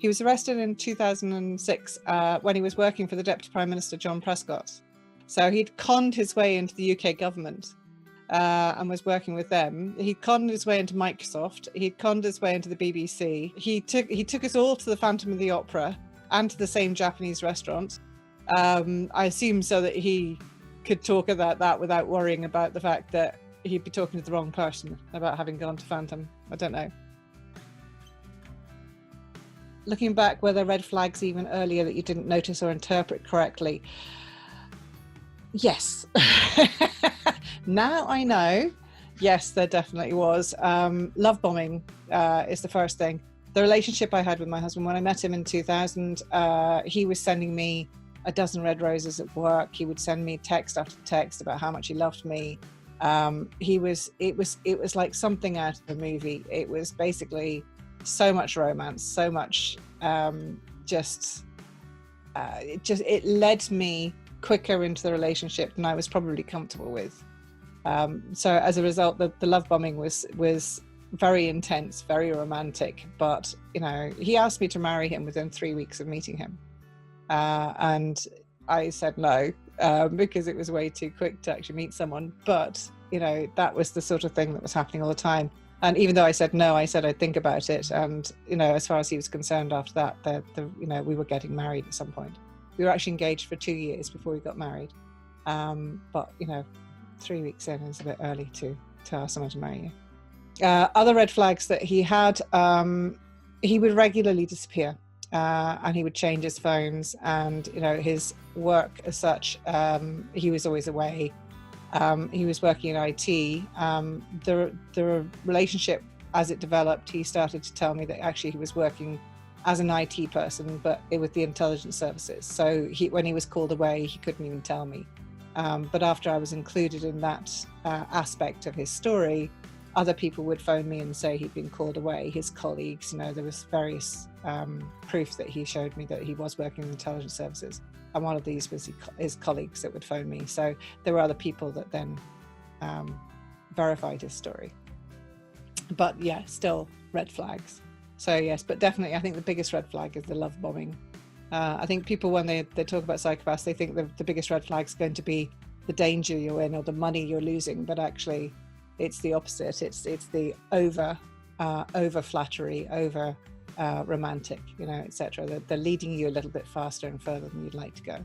He was arrested in 2006 when he was working for the Deputy Prime Minister, John Prescott. So he'd conned his way into the UK government and was working with them. He conned his way into Microsoft. He conned his way into the BBC. He took us all to the Phantom of the Opera and to the same Japanese restaurant. I assume so that he could talk about that without worrying about the fact that he'd be talking to the wrong person about having gone to Phantom. I don't know. Looking back, were there red flags even earlier that you didn't notice or interpret correctly? Yes. Now I know. Yes, there definitely was. Love bombing is the first thing. The relationship I had with my husband, when I met him in 2000, he was sending me a dozen red roses at work. He would send me text after text about how much he loved me. It was like something out of a movie. It was basically so much romance, so much it led me quicker into the relationship than I was probably comfortable with. So as a result, the love bombing was very intense, very romantic. But he asked me to marry him within 3 weeks of meeting him, and I said no because it was way too quick to actually meet someone. But that was the sort of thing that was happening all the time. And even though I said no, I said I'd think about it. And as far as he was concerned, after that, we were getting married at some point. We were actually engaged for 2 years before we got married. But 3 weeks in is a bit early to ask someone to marry you. Other red flags that he had, he would regularly disappear, and he would change his phones, and his work as such, he was always away. He was working in IT. The relationship, as it developed, he started to tell me that actually he was working as an IT person, but with the intelligence services. So when he was called away, he couldn't even tell me. But after I was included in that aspect of his story, other people would phone me and say he'd been called away. His colleagues, there was various proof that he showed me that he was working in intelligence services. And one of these was his colleagues that would phone me. So there were other people that then verified his story. But yeah, still red flags. So yes, but definitely I think the biggest red flag is the love bombing. I think people, when they talk about psychopaths, they think the biggest red flag is going to be the danger you're in or the money you're losing, but actually it's the opposite. It's the over flattery, over romantic, etc. They're leading you a little bit faster and further than you'd like to go.